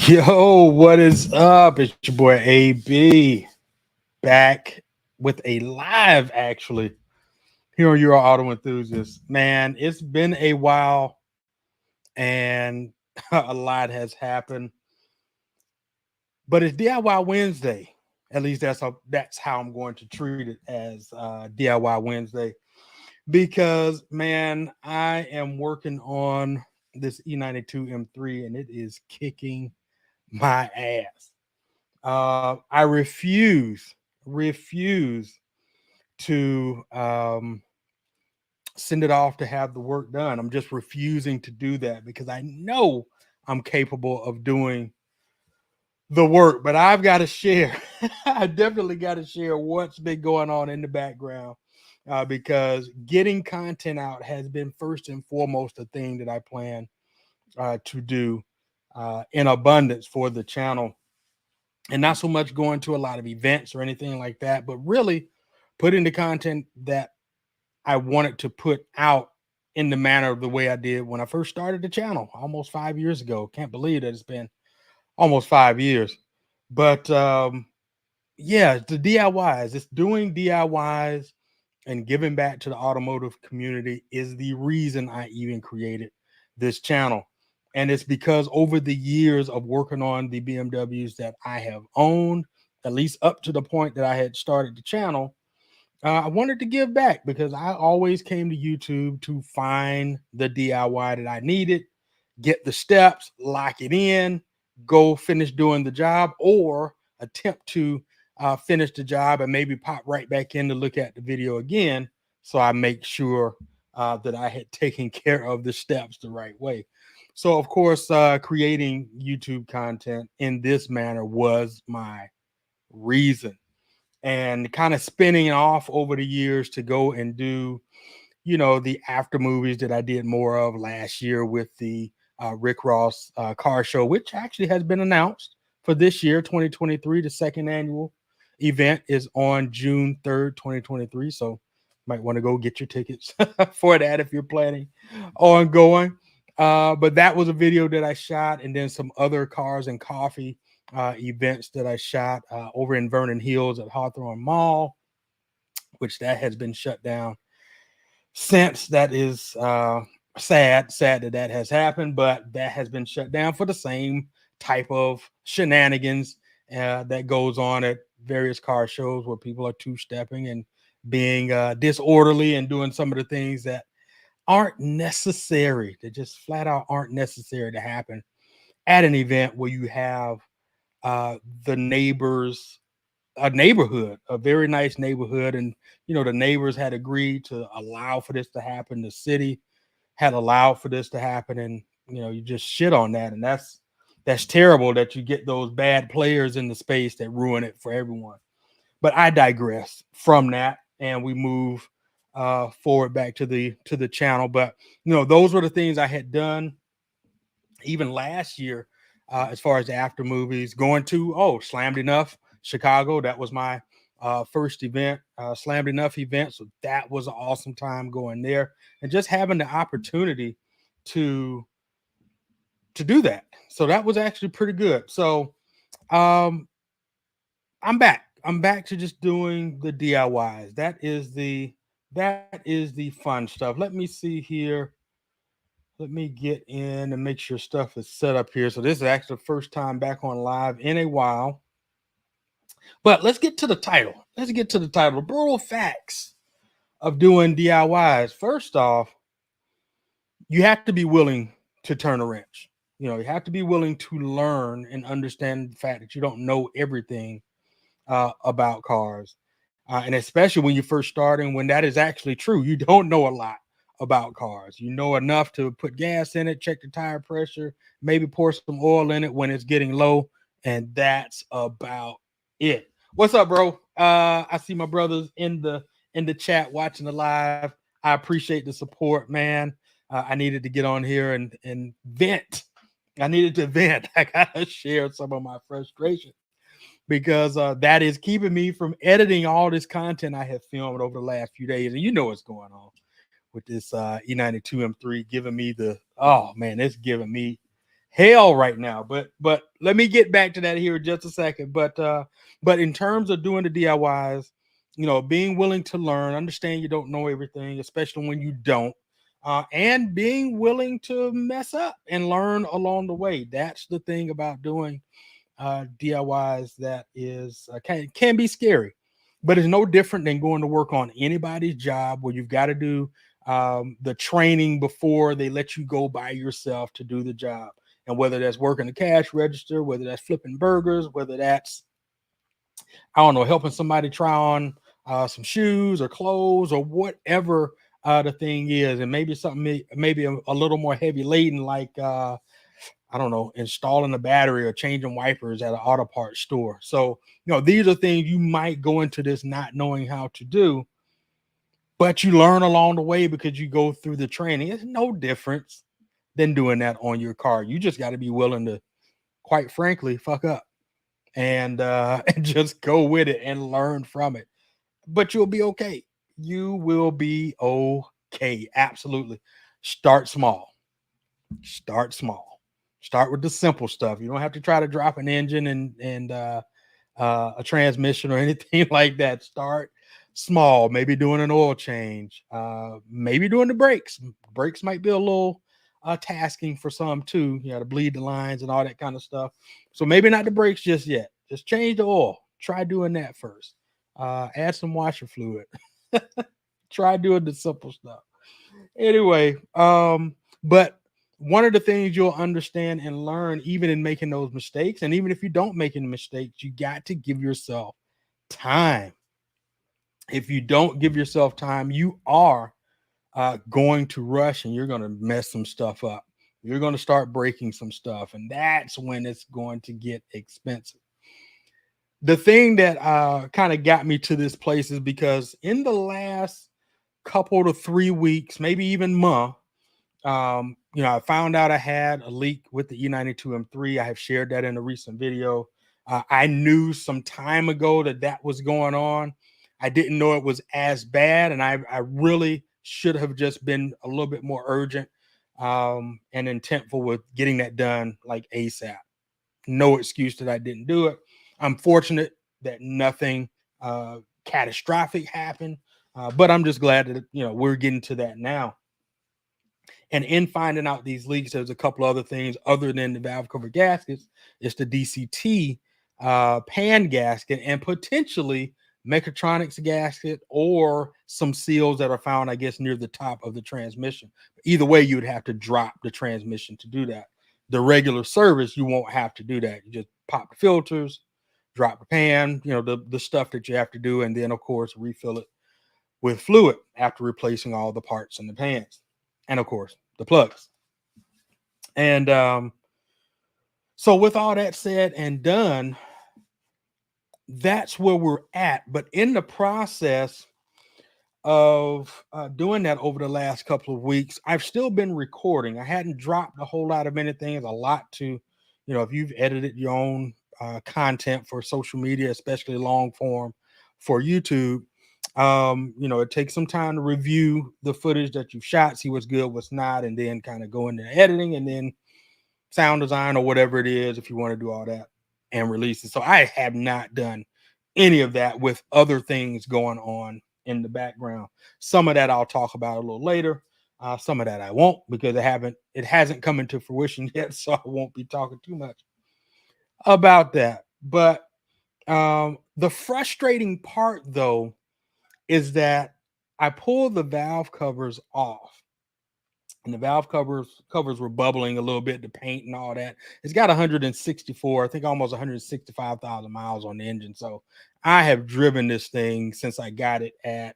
Yo, what is up? It's your boy AB back with a live actually here on Your Auto Enthusiast. Man, it's been a while and a lot has happened, but it's DIY Wednesday. At least that's how I'm going to treat it as DIY Wednesday because man, I am working on this E92 M3 and it is kicking my ass. I refuse to send it off to have the work done. I'm just refusing to do that because I know I'm capable of doing the work, but I've got to share. I definitely got to share what's been going on in the background because getting content out has been first and foremost a thing that I plan to do in abundance for the channel, and not so much going to a lot of events or anything like that, but really putting the content that I wanted to put out in the manner of the way I did when I first started the channel almost 5 years ago. Can't believe that it's been almost 5 years. But yeah, the DIYs, it's doing DIYs and giving back to the automotive community is the reason I even created this channel. And it's because over the years of working on the BMWs that I have owned, at least up to the point that I had started the channel, I wanted to give back because I always came to YouTube to find the DIY that I needed, get the steps, lock it in, go finish doing the job, or attempt to finish the job and maybe pop right back in to look at the video again. So I make sure that I had taken care of the steps the right way. So, of course, creating YouTube content in this manner was my reason, and kind of spinning off over the years to go and do, the after movies that I did more of last year with the Rick Ross car show, which actually has been announced for this year, 2023. The second annual event is on June 3rd, 2023. So might want to go get your tickets for that if you're planning on going. But that was a video that I shot, and then some other cars and coffee events that I shot over in Vernon Hills at Hawthorne Mall, which that has been shut down since. That is sad that has happened, but that has been shut down for the same type of shenanigans that goes on at various car shows where people are two-stepping and being disorderly and doing some of the things that aren't necessary, that just flat out aren't necessary to happen at an event where you have the neighbors, a neighborhood, a very nice neighborhood. And, the neighbors had agreed to allow for this to happen. The city had allowed for this to happen. And, you just shit on that. And that's terrible that you get those bad players in the space that ruin it for everyone. But I digress from that, and we move forward back to the channel. But, those were the things I had done even last year, as far as the after movies, going to Slammed Enough Chicago. That was my first event, Slammed Enough event. So that was an awesome time going there and just having the opportunity to do that. So that was actually pretty good. So um I'm back. I'm back to just doing the DIYs. That is the fun stuff. Let me see here. Let me get in and make sure stuff is set up here. So this is actually the first time back on live in a while. But let's get to the title. Let's get to the title. Brutal facts of doing DIYs. First off, you have to be willing to turn a wrench. You have to be willing to learn and understand the fact that you don't know everything about cars. And especially when you're first starting, when that is actually true, you don't know a lot about cars. You know enough to put gas in it, check the tire pressure, maybe pour some oil in it when it's getting low, and that's about it. What's up, bro? I see my brothers in the chat watching the live. I appreciate the support, man. I needed to get on here and vent. I needed to vent. I gotta share some of my frustration because that is keeping me from editing all this content I have filmed over the last few days. And you know what's going on with this E92 M3, giving me it's giving me hell right now. But let me get back to that here in just a second. But in terms of doing the DIYs, being willing to learn, understand you don't know everything, especially when you don't, and being willing to mess up and learn along the way. That's the thing about doing DIYs that is can be scary, but it's no different than going to work on anybody's job where you've got to do the training before they let you go by yourself to do the job. And whether that's working the cash register, whether that's flipping burgers, whether that's, I don't know, helping somebody try on some shoes or clothes or whatever the thing is, and maybe something maybe a little more heavy laden, like I don't know, installing a battery or changing wipers at an auto parts store. So, these are things you might go into this not knowing how to do, but you learn along the way because you go through the training. It's no difference than doing that on your car. You just got to be willing to, quite frankly, fuck up and and just go with it and learn from it. But you'll be okay. You will be okay. Absolutely. Start small. Start small. Start with the simple stuff. You don't have to try to drop an engine and a transmission or anything like that. Start small. Maybe doing an oil change. Maybe doing the brakes. Brakes might be a little tasking for some too. You got to bleed the lines and all that kind of stuff. So maybe not the brakes just yet. Just change the oil. Try doing that first. Add some washer fluid. Try doing the simple stuff. Anyway, but one of the things you'll understand and learn, even in making those mistakes, and even if you don't make any mistakes, you got to give yourself time. If you don't give yourself time, you are going to rush and you're going to mess some stuff up. You're going to start breaking some stuff, and that's when it's going to get expensive. The thing that kind of got me to this place is because in the last couple to 3 weeks, maybe even month, I found out I had a leak with the E92M3. I have shared that in a recent video. I knew some time ago that was going on. I didn't know it was as bad, and I really should have just been a little bit more urgent and intentful with getting that done like ASAP. No excuse that I didn't do it. I'm fortunate that nothing catastrophic happened, but I'm just glad that we're getting to that now. And in finding out these leaks, there's a couple other things other than the valve cover gaskets. It's the DCT pan gasket and potentially mechatronics gasket or some seals that are found, I guess, near the top of the transmission. Either way, you'd have to drop the transmission to do that. The regular service, you won't have to do that. You just pop the filters, drop the pan, the stuff that you have to do, and then, of course, refill it with fluid after replacing all the parts in the pans. And, of course, the plugs. And so with all that said and done, that's where we're at. But in the process of doing that over the last couple of weeks, I've still been recording. I hadn't dropped a whole lot of anything. It's a lot to, if you've edited your own content for social media, especially long form for YouTube, it takes some time to review the footage that you've shot, see what's good, what's not, and then kind of go into editing and then sound design or whatever it is, if you want to do all that and release it. So I have not done any of that with other things going on in the background. Some of that I'll talk about a little later. Some of that I won't because it hasn't come into fruition yet. So I won't be talking too much about that. But the frustrating part though is that I pulled the valve covers off and the valve covers were bubbling a little bit, the paint and all that. It's got 164, I think almost 165,000 miles on the engine. So I have driven this thing since I got it at,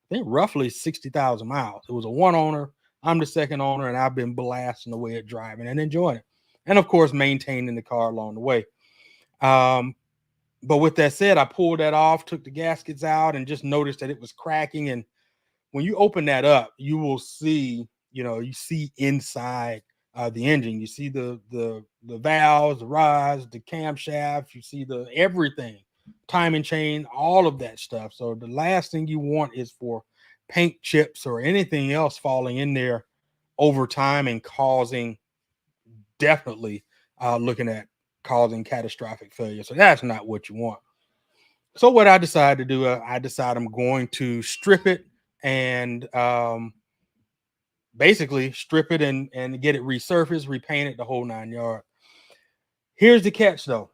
I think, roughly 60,000 miles. It was a one owner. I'm the second owner, and I've been blasting away at driving and enjoying it. And of course, maintaining the car along the way. But with that said, I pulled that off, took the gaskets out, and just noticed that it was cracking. And when you open that up, you will see, you see inside the engine. You see the valves, the rods, the camshaft. You see the everything, timing chain, all of that stuff. So the last thing you want is for paint chips or anything else falling in there over time and causing definitely looking at causing catastrophic failure. So that's not what you want. So what I decided to do, I decided I'm going to strip it and basically strip it and get it resurfaced, repaint it, the whole 9 yards. Here's the catch, though.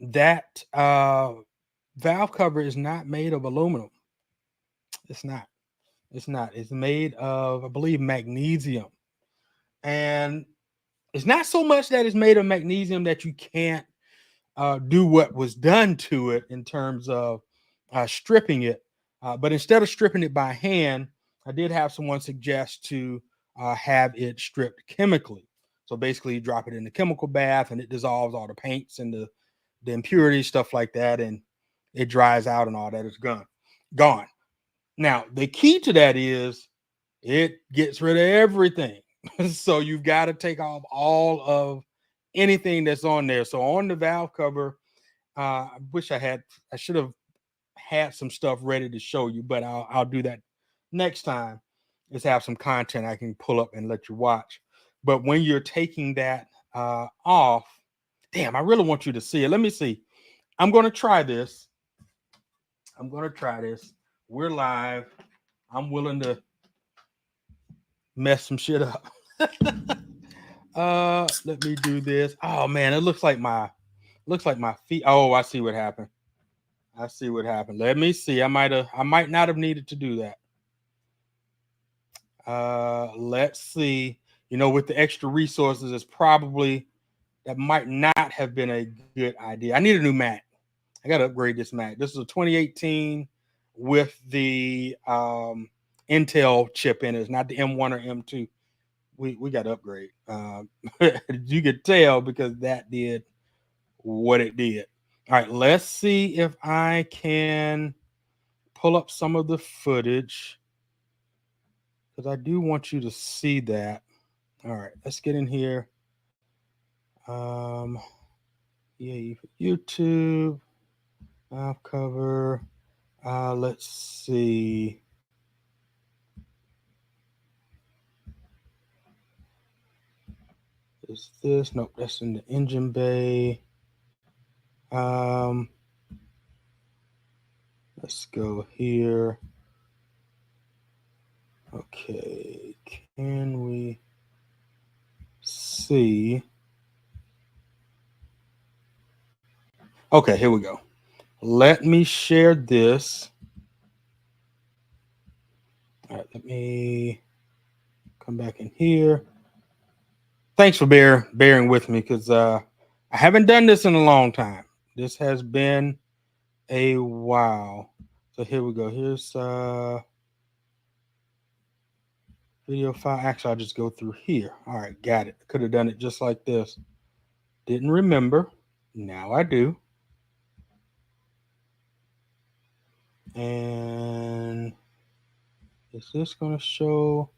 That valve cover is not made of aluminum. It's not. It's not. It's made of, I believe, magnesium. And it's not so much that it's made of magnesium that you can't do what was done to it in terms of stripping it. But instead of stripping it by hand, I did have someone suggest to have it stripped chemically. So basically, you drop it in the chemical bath and it dissolves all the paints and the impurities, stuff like that, and it dries out and all that is gone. Now, the key to that is it gets rid of everything. So you've got to take off all of anything that's on there. So on the valve cover, I should have had some stuff ready to show you, but I'll do that next time. Is have some content I can pull up and let you watch. But when you're taking that off, damn, I really want you to see it. Let me see. I'm going to try this. We're live. I'm willing to mess some shit up. Let me do this. Oh man, it looks like my feet. Oh, I see what happened. Let me see. I might not have needed to do that. Let's see. With the extra resources, that might not have been a good idea. I need a new Mac. I got to upgrade this Mac. This is a 2018 with the Intel chip in it. It's not the M1 or M2. We got to upgrade. You could tell because that did what it did. All right, let's see if I can pull up some of the footage because I do want you to see that. All right, let's get in here. Yeah, YouTube, valve cover. Let's see. Is this? Nope, that's in the engine bay. Let's go here. Okay, can we see? Okay, here we go. Let me share this. All right, let me come back in here. Thanks for bearing with me because I haven't done this in a long time. This has been a while. So here we go. Here's video file. Actually, I'll just go through here. All right, got it. Could have done it just like this. Didn't remember. Now I do. And is this going to show?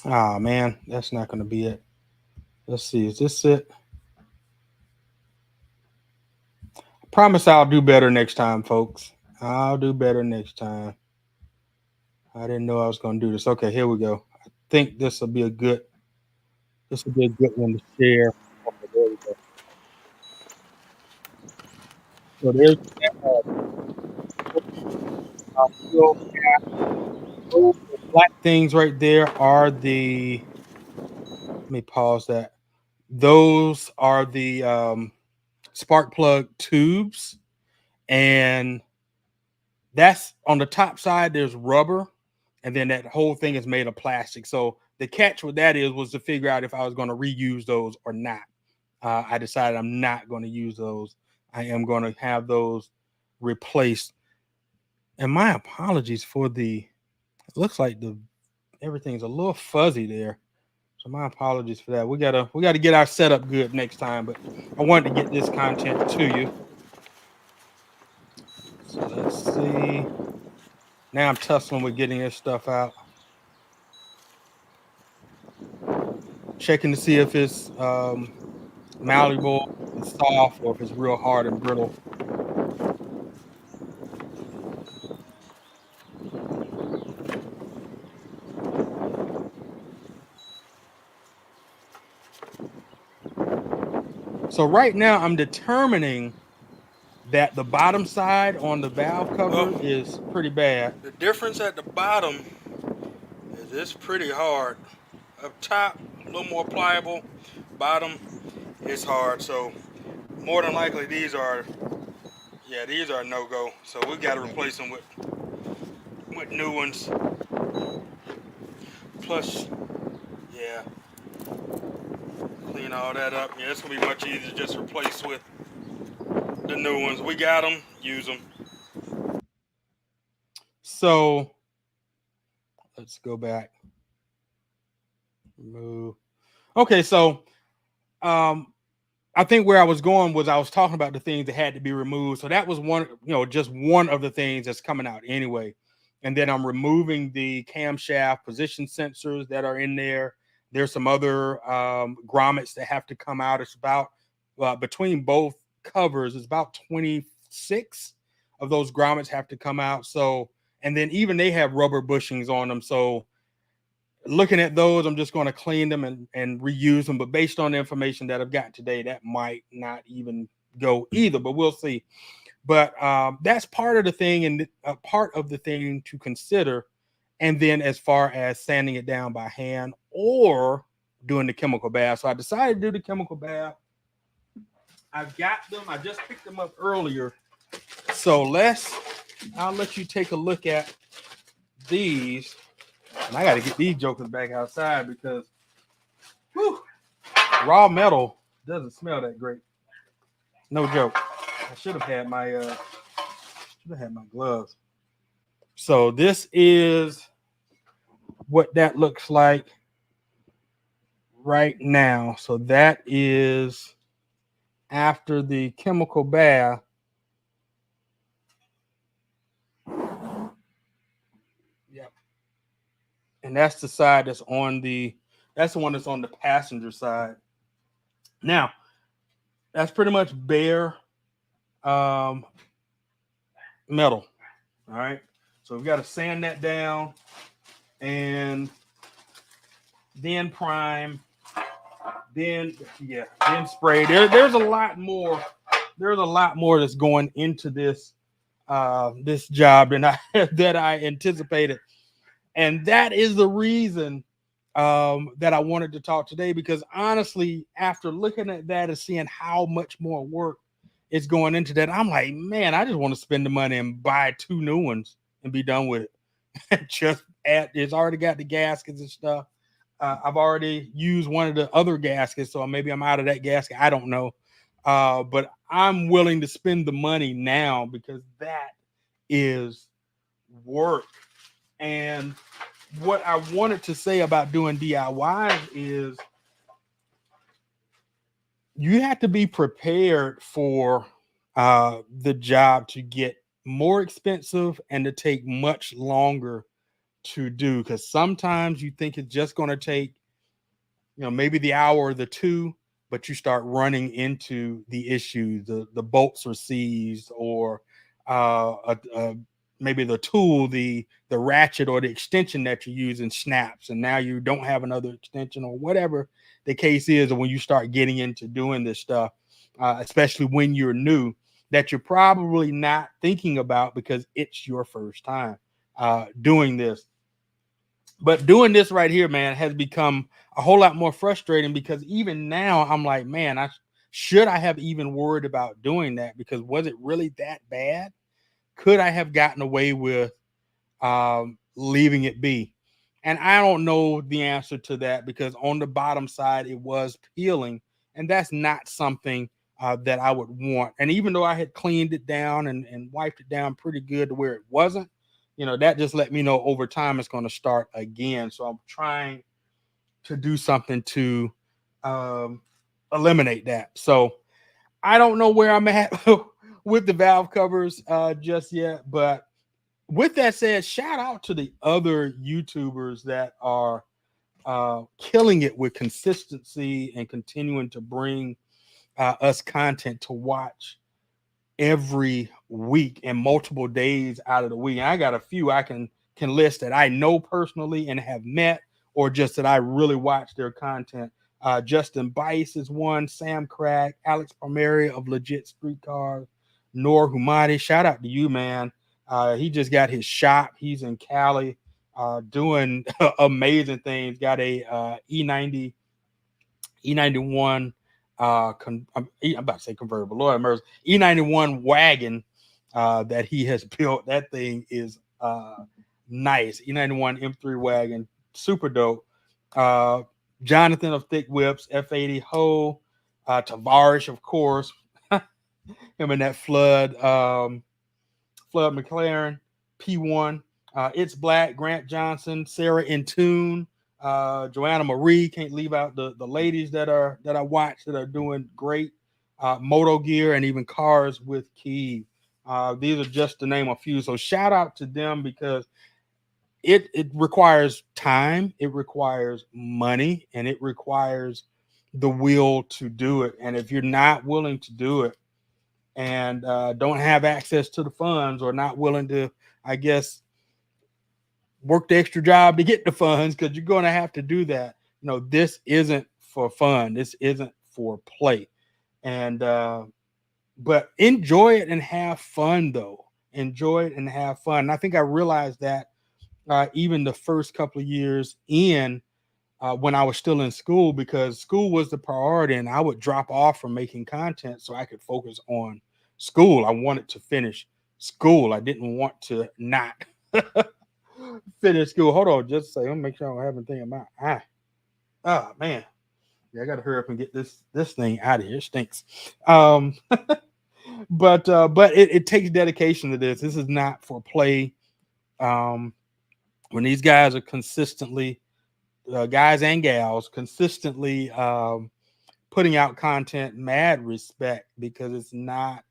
Ah, man, that's not going to be it. Let's see. Is this it? I promise I'll do better next time, folks. I'll do better next time. I didn't know I was going to do this. Okay, here we go. I think this will be a good one to share. Okay, there we go. So there's those black things right there are the. Let me pause that. Those are the spark plug tubes, and that's on the top side. There's rubber, and then that whole thing is made of plastic. So the catch with that was to figure out if I was going to reuse those or not. I decided I'm not going to use those. I am going to have those replaced. And my apologies for it looks like everything's a little fuzzy there. So my apologies for that. We gotta get our setup good next time, but I wanted to get this content to you. So let's see. Now I'm tussling with getting this stuff out. Checking to see if it's malleable and soft or if it's real hard and brittle. So right now I'm determining that the bottom side on the valve cover Well, is pretty bad. the difference at the bottom is it's pretty hard. Up top, a little more pliable. Bottom, it's hard. So more than likely, these are no go. So we got to replace them with new ones. Plus, yeah, clean all that up. Yeah, it's gonna be much easier to just replace with the new ones. We got them, use them. So let's go back. Move. Okay, so um I think where I was going was I was talking about the things that had to be removed. So that was one, just one of the things that's coming out anyway. And then I'm removing the camshaft position sensors that are in there. There's some other grommets that have to come out. It's about between both covers, it's about 26 of those grommets have to come out. So, and then even they have rubber bushings on them. So looking at those, I'm just going to clean them and reuse them. But based on the information that I've got today, that might not even go either, but we'll see. But that's part of the thing and part of the thing to consider. And then as far as sanding it down by hand or doing the chemical bath. So I decided to do the chemical bath. I've got them. I just picked them up earlier. So I'll let you take a look at these. And I got to get these jokers back outside because whew, raw metal doesn't smell that great. No joke. I should have had my gloves. So this is what that looks like right now. So that is after the chemical bath. Yep. And that's the side that's that's the one that's on the passenger side. Now, that's pretty much bare metal. All right. So we've got to sand that down and then prime, then spray. There's a lot more. There's a lot more that's going into this this job than that I anticipated. And that is the reason that I wanted to talk today, because honestly, after looking at that and seeing how much more work is going into that, I'm like, man, I just want to spend the money and buy 2 new ones and be done with it. It's already got the gaskets and stuff. I've already used one of the other gaskets, so maybe I'm out of that gasket. I don't know. But I'm willing to spend the money now because that is work. And what I wanted to say about doing DIY is you have to be prepared for the job to get more expensive and to take much longer to do, because sometimes you think it's just going to take maybe the hour or the 2, but you start running into the issues. The bolts are seized, or maybe the tool, the ratchet or the extension that you're using snaps, and now you don't have another extension, or whatever the case is. Or when you start getting into doing this stuff, especially when you're new, that you're probably not thinking about because it's your first time doing this. But doing this right here, man, has become a whole lot more frustrating, because even now I'm like, man, I have even worried about doing that, because was it really that bad? Could I have gotten away with leaving it be? And I don't know the answer to that, because on the bottom side it was peeling, and that's not something that I would want. And even though I had cleaned it down and wiped it down pretty good to where it wasn't, that just let me know over time it's going to start again. So I'm trying to do something to eliminate that. So I don't know where I'm at with the valve covers just yet. But with that said, shout out to the other YouTubers that are killing it with consistency and continuing to bring us content to watch every week and multiple days out of the week. And I got a few I can list that I know personally and have met, or just that I really watch their content Justin Bice is one. Sam Crack, Alex Palmieri of Legit Streetcars, Noor Humadi. Shout out to you, man. He just got his shop. He's in Cali, doing amazing things. Got a E90 E91 I'm about to say convertible, Lord have mercy, E91 wagon that he has built. That thing is nice. E91 M3 wagon, super dope. uh Jonathan of Thick Whips, F80 Ho, Tavarish, of course, him and that Flood McLaren, P1. It's Black, Grant Johnson, Sarah Intune, Joanna Marie. Can't leave out the ladies that I watch that are doing great. Moto Gear and even Cars with Key. These are just to name a few. So shout out to them because it requires time, it requires money, and it requires the will to do it. And if you're not willing to do it, and don't have access to the funds, or not willing to, I guess, work the extra job to get the funds, because you're going to have to do that. This isn't for fun. This isn't for play. And but enjoy it and have fun, though. Enjoy it and have fun. And I think I realized that even the first couple of years in, when I was still in school, because school was the priority, and I would drop off from making content so I could focus on school. I wanted to finish school. I didn't want to not finish school. Hold on, just a second. Let me make sure I don't have anything in my eye. Oh man, yeah, I got to hurry up and get this thing out of here. It stinks. Um, but it takes dedication to this. This is not for play. When these guys are consistently, guys and gals, consistently putting out content, mad respect, because it's not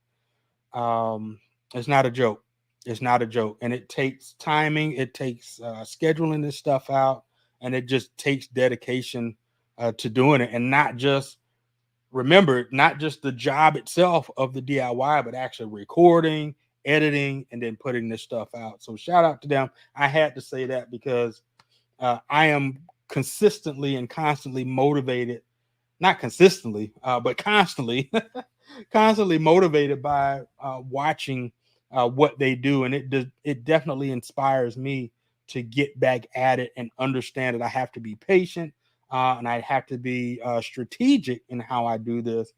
a joke. It's not a joke. And it takes timing, it takes scheduling this stuff out, and it just takes dedication to doing it. And not just, remember, not just the job itself of the DIY, but actually recording, editing, and then putting this stuff out. So shout out to them. I had to say that because I am consistently and constantly motivated, not consistently, but constantly, constantly motivated by watching what they do. And it definitely inspires me to get back at it and understand that I have to be patient, and I have to be strategic in how I do this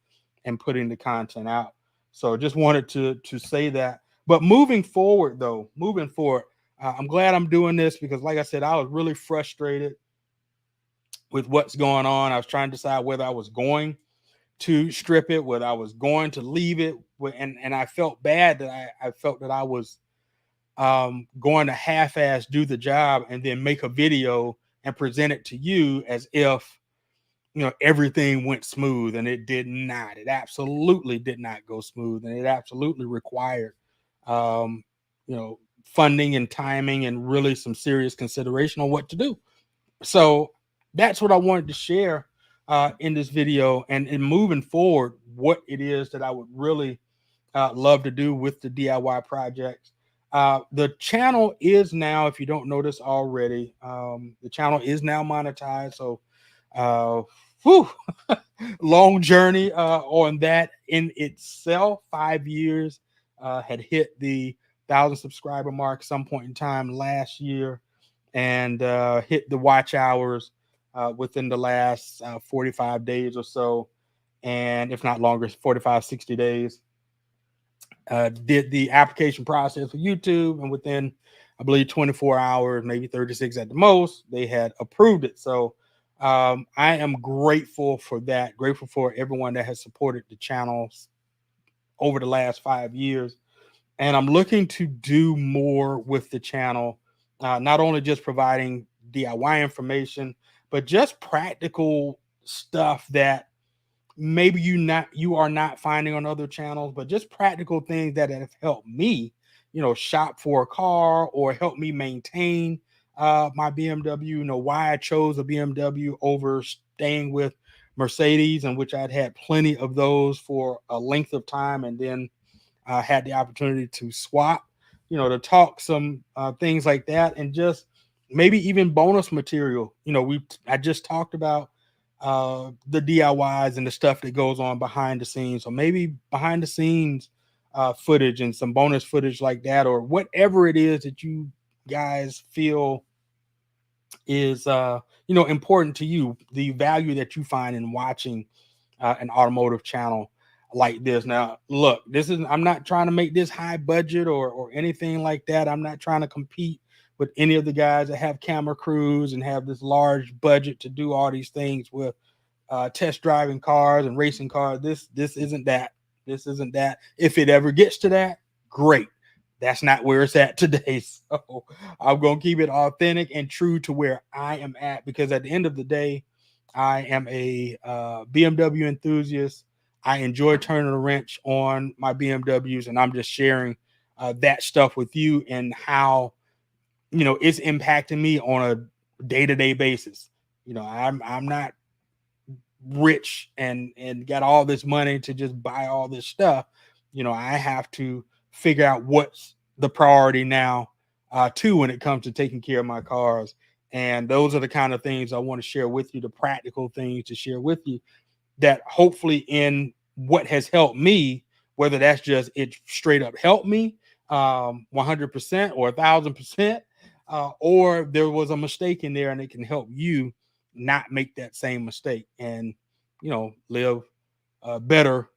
and putting the content out. So just wanted to say that. But moving forward, I'm glad I'm doing this because, like I said, I was really frustrated with what's going on. I was trying to decide whether I was going to strip it, whether I was going to leave it, and I felt bad that I felt that I was going to half-ass do the job and then make a video and present it to you as if everything went smooth, and it did not. It absolutely did not go smooth, and it absolutely required um, funding and timing and really some serious consideration on what to do. So that's what I wanted to share in this video, and in moving forward, what it is that I would really love to do with the DIY projects. The channel is now, if you don't know this already, the channel is now monetized. So, whew, long journey on that in itself. 5 years, had hit the 1,000 subscriber mark some point in time last year, and hit the watch hours within the last 45 days or so, and if not longer, 45, 60 days. Did the application process for YouTube, and within, I believe, 24 hours, maybe 36 at the most, they had approved it. So I am grateful for that. Grateful for everyone that has supported the channels over the last 5 years. And I'm looking to do more with the channel, not only just providing DIY information, but just practical stuff that maybe you are not finding on other channels, but just practical things that have helped me, shop for a car, or help me maintain my BMW. Why I chose a BMW over staying with Mercedes, in which I'd had plenty of those for a length of time, and then had the opportunity to swap, to talk some things like that, and just maybe even bonus material. I just talked about the DIYs and the stuff that goes on behind the scenes, or maybe behind the scenes footage and some bonus footage like that, or whatever it is that you guys feel is important to you, the value that you find in watching an automotive channel like this. Now, look, this is I'm not trying to make this high budget or anything like that. I'm not trying to compete with any of the guys that have camera crews and have this large budget to do all these things with test driving cars and racing cars. This isn't that. This isn't that. If it ever gets to that, great. That's not where it's at today. So I'm gonna keep it authentic and true to where I am at, because at the end of the day, I am a BMW enthusiast. I enjoy turning a wrench on my BMWs, and I'm just sharing that stuff with you and how it's impacting me on a day-to-day basis. I'm not rich and got all this money to just buy all this stuff. I have to figure out what's the priority now too, when it comes to taking care of my cars. And those are the kind of things I want to share with you, the practical things to share with you, that hopefully in what has helped me, whether that's just it straight up helped me 100% or 1,000%, or there was a mistake in there and it can help you not make that same mistake and live a better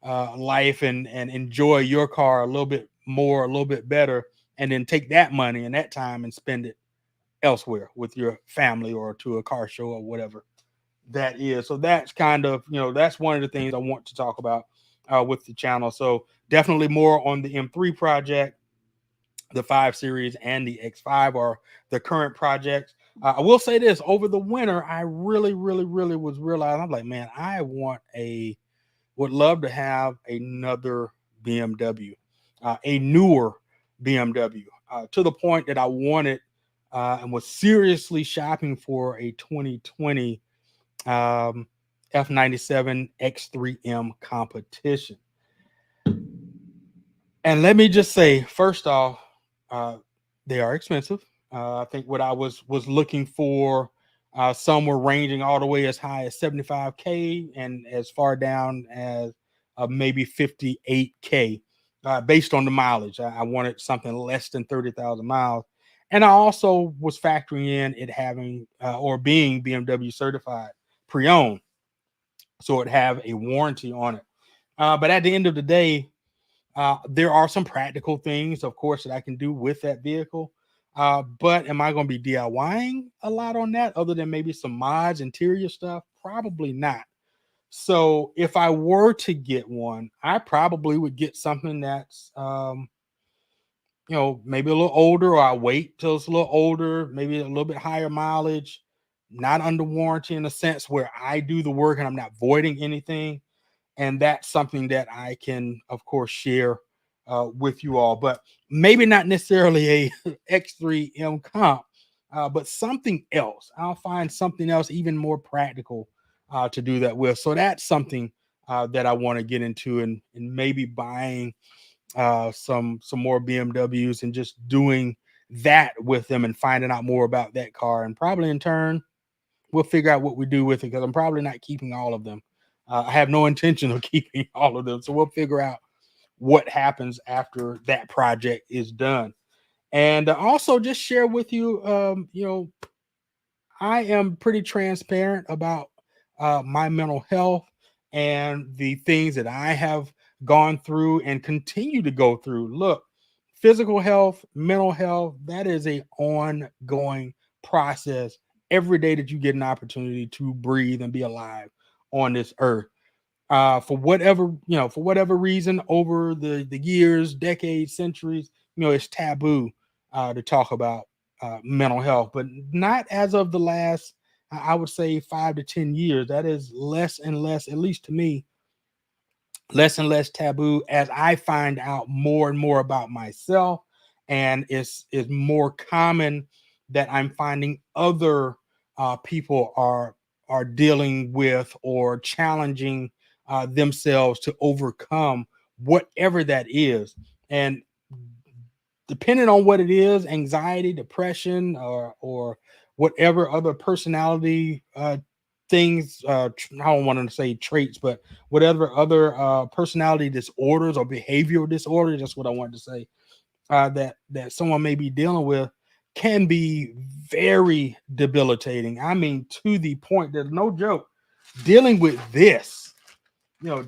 life and enjoy your car a little bit more, a little bit better, and then take that money and that time and spend it elsewhere with your family or to a car show or whatever that is. So that's kind of, that's one of the things I want to talk about with the channel. So definitely more on the M3 project, the 5 Series, and the X5 are the current projects. I will say this: over the winter, I really, really, really was realizing, I'm like, man, would love to have another BMW, a newer BMW, to the point that I wanted and was seriously shopping for a 2020 F97 X3M competition. And let me just say, first off, uh, they are expensive. I think what I was looking for, some were ranging all the way as high as 75K and as far down as maybe 58K, based on the mileage. I wanted something less than 30,000 miles, and I also was factoring in it having or being BMW certified pre-owned, so it have a warranty on it. But at the end of the day, there are some practical things, of course, that I can do with that vehicle. But am I going to be DIYing a lot on that other than maybe some mods, interior stuff? Probably not. So if I were to get one, I probably would get something that's, maybe a little older, or I wait till it's a little older, maybe a little bit higher mileage, not under warranty in a sense where I do the work and I'm not voiding anything. And that's something that I can, of course, share with you all. But maybe not necessarily a X3M comp, but something else. I'll find something else even more practical to do that with. So that's something that I want to get into, and maybe buying some more BMWs and just doing that with them and finding out more about that car, and probably in turn we'll figure out what we do with it, because I'm probably not keeping all of them. I have no intention of keeping all of them. So we'll figure out what happens after that project is done. And also just share with you, I am pretty transparent about my mental health and the things that I have gone through and continue to go through. Look, physical health, mental health, that is a ongoing process every day that you get an opportunity to breathe and be alive on this earth. For whatever reason, over the years, decades, centuries, it's taboo to talk about mental health, but not as of the last, I would say, 5 to 10 years. That is less and less, at least to me, less and less taboo as I find out more and more about myself, and it's more common that I'm finding other people are dealing with or challenging themselves to overcome whatever that is. And depending on what it is, anxiety, depression, or whatever other personality things, I don't want to say traits, but whatever other personality disorders or behavioral disorders, that's what I wanted to say, that someone may be dealing with, can be very debilitating. I mean, to the point, there's no joke. Dealing with this,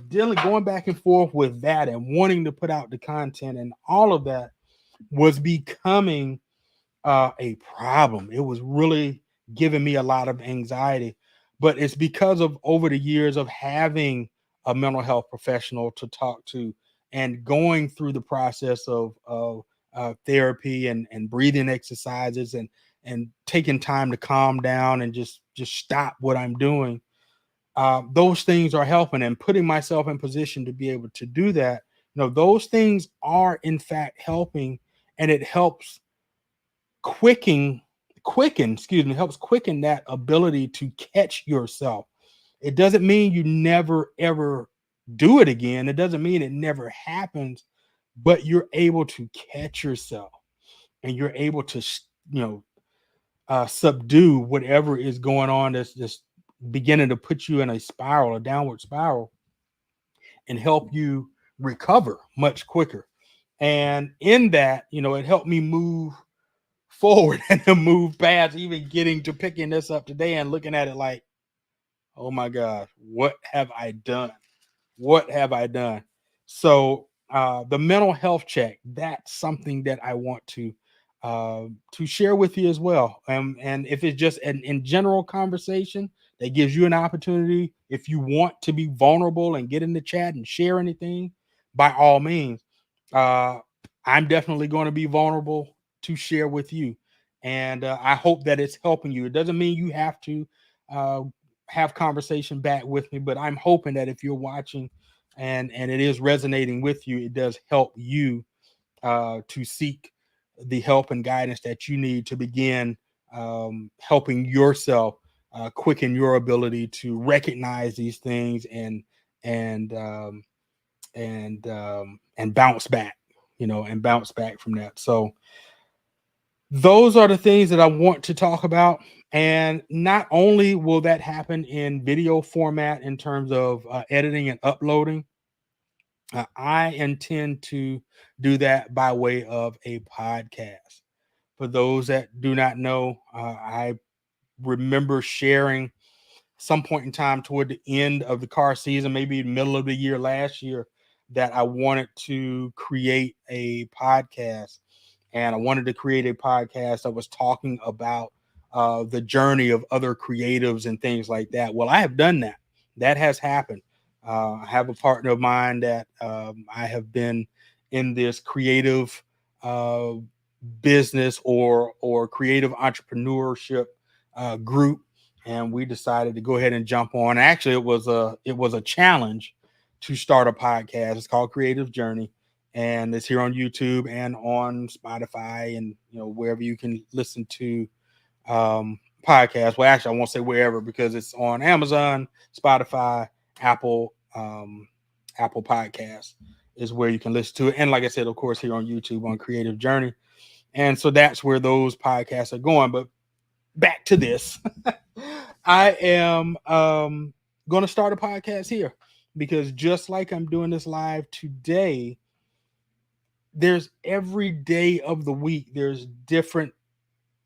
dealing, going back and forth with that and wanting to put out the content and all of that was becoming a problem. It was really giving me a lot of anxiety, but it's because of over the years of having a mental health professional to talk to and going through the process of therapy and breathing exercises and taking time to calm down and just stop what I'm doing. Those things are helping, and putting myself in position to be able to do that. Those things are in fact helping, and it helps quicken helps quicken that ability to catch yourself. It doesn't mean you never ever do it again. It doesn't mean it never happens, but you're able to catch yourself, and you're able to you know subdue whatever is going on that's just beginning to put you in a spiral, a downward spiral, and help you recover much quicker. And in that, it helped me move forward and to move past even getting to picking this up today and looking at it like, oh my God, what have I done? What have I done? So the mental health check, that's something that I want to share with you as well. And if it's just an in general conversation that gives you an opportunity, if you want to be vulnerable and get in the chat and share anything, by all means, uh, I'm definitely going to be vulnerable to share with you. And I hope that it's helping you. It doesn't mean you have to uh, have conversation back with me, but I'm hoping that if you're watching and it is resonating with you, it does help you to seek the help and guidance that you need to begin helping yourself quicken your ability to recognize these things and and bounce back, and bounce back from that. So those are the things that I want to talk about. And not only will that happen in video format in terms of editing and uploading, I intend to do that by way of a podcast. For those that do not know, I remember sharing some point in time toward the end of the car season, maybe middle of the year last year, that I wanted to create a podcast. And I wanted to create a podcast that was talking about the journey of other creatives and things like that. Well, I have done that. That has happened. I have a partner of mine that I have been in this creative uh, business or creative entrepreneurship group, and we decided to go ahead and jump on. Actually, it was a challenge to start a podcast. It's called Creative Journey, and it's here on YouTube and on Spotify and wherever you can listen to podcasts. Well, actually, I won't say wherever because it's on Amazon, Spotify, Apple, Apple Podcasts is where you can listen to it. And like I said, of course, here on YouTube on Creative Journey. And so that's where those podcasts are going. But back to this. I am going to start a podcast here because just like I'm doing this live today, there's every day of the week, there's different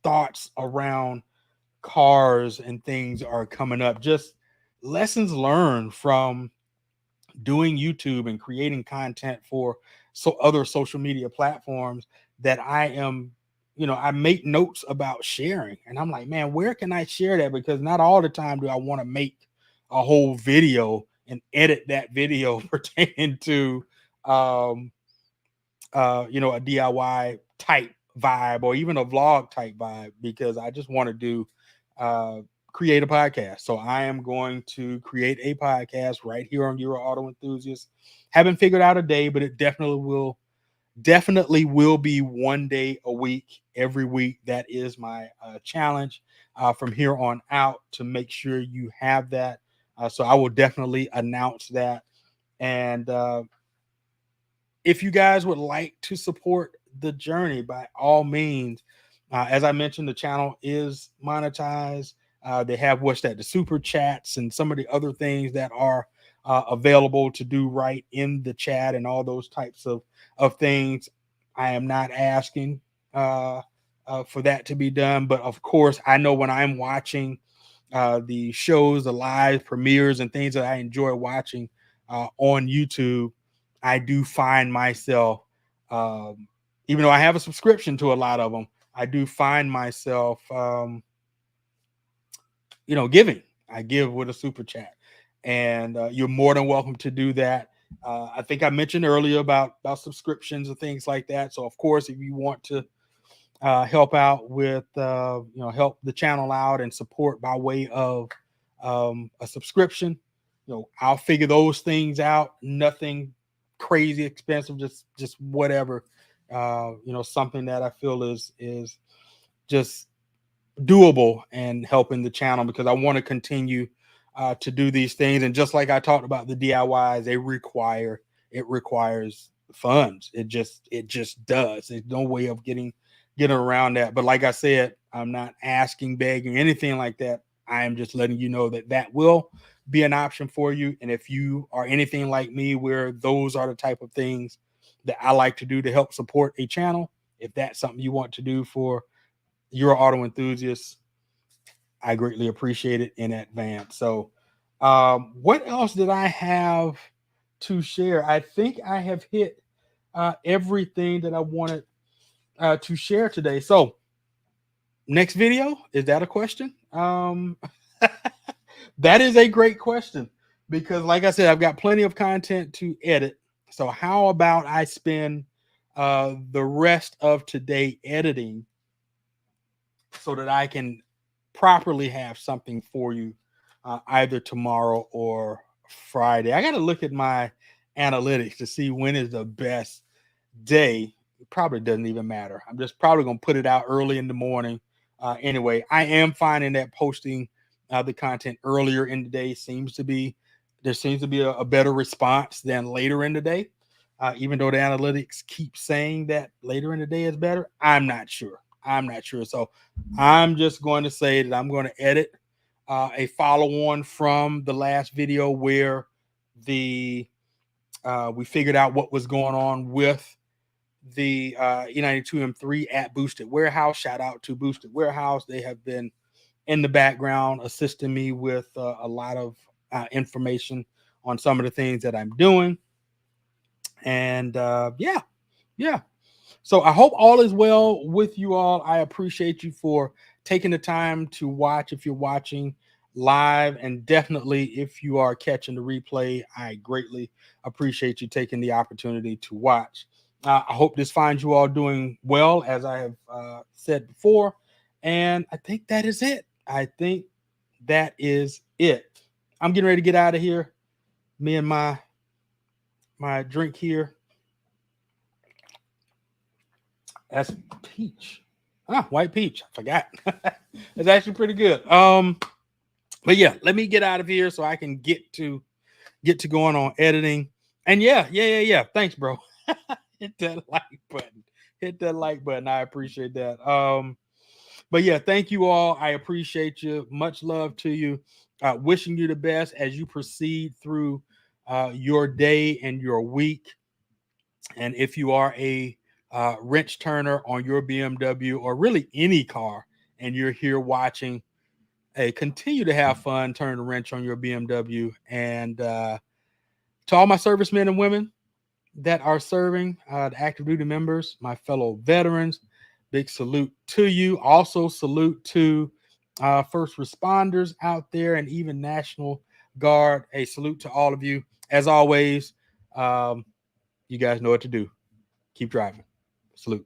thoughts around cars and things are coming up. Just lessons learned from doing YouTube and creating content for other social media platforms that I make notes about sharing. And I'm like, man, where can I share that? Because not all the time do I want to make a whole video and edit that video pertaining to um a DIY type vibe or even a vlog type vibe, because I just want to do uh create a podcast. So I am going to create a podcast right here on Euro Auto Enthusiast. Haven't figured out a day, but it definitely will be one day a week, every week. That is my challenge from here on out, to make sure you have that. So I will definitely announce that. And if you guys would like to support the journey, by all means, as I mentioned, the channel is monetized. They have what's that, the super chats and some of the other things that are available to do right in the chat and all those types of things. I am not asking for that to be done, but of course, I know when I'm watching the shows, the live premieres, and things that I enjoy watching on YouTube, I do find myself, even though I have a subscription to a lot of them, I do find myself, giving. I give with a super chat, and you're more than welcome to do that. I think I mentioned earlier about subscriptions and things like that. So, of course, if you want to help out with help the channel out and support by way of a subscription, I'll figure those things out. Nothing crazy expensive, just whatever, something that I feel is just doable and helping the channel, because I want to continue to do these things. And just like I talked about the DIYs, it requires funds. It just does. There's no way of getting around that. But like I said, I'm not asking, begging, anything like that. I am just letting you know that will be an option for you. And if you are anything like me, where those are the type of things that I like to do to help support a channel, if that's something you want to do for your auto enthusiasts, I greatly appreciate it in advance. So, what else did I have to share? I think I have hit everything that I wanted to share today. So, next video, is that a question? That is a great question, because, like I said, I've got plenty of content to edit. So, how about I spend the rest of today editing so that I can properly have something for you either tomorrow or Friday. I got to look at my analytics to see when is the best day. It probably doesn't even matter. I'm just probably going to put it out early in the morning. Anyway, I am finding that posting the content earlier in the day there seems to be a better response than later in the day. Even though the analytics keep saying that later in the day is better, I'm not sure. So I'm just going to say that I'm going to edit a follow on from the last video where we figured out what was going on with the E92M3 at Boosted Warehouse. Shout out to Boosted Warehouse. They have been in the background assisting me with a lot of information on some of the things that I'm doing. And yeah. So I hope all is well with you all. I appreciate you for taking the time to watch. If you're watching live, and definitely if you are catching the replay, I greatly appreciate you taking the opportunity to watch. I hope this finds you all doing well, as I have said before. And I think that is it. I'm getting ready to get out of here. Me and my drink here. That's peach. White peach. I forgot. It's actually pretty good. But yeah, let me get out of here so I can get to going on editing. And yeah. Thanks, bro. Hit that like button. I appreciate that. But yeah, thank you all. I appreciate you. Much love to you. Wishing you the best as you proceed through your day and your week. And if you are a wrench turner on your BMW, or really any car, and you're here watching, hey, continue to have fun turning the wrench on your BMW. And to all my servicemen and women that are serving, the active duty members, my fellow veterans, big salute to you. Also salute to first responders out there, and even National Guard. A salute to all of you. As always, you guys know what to do. Keep driving. Salute.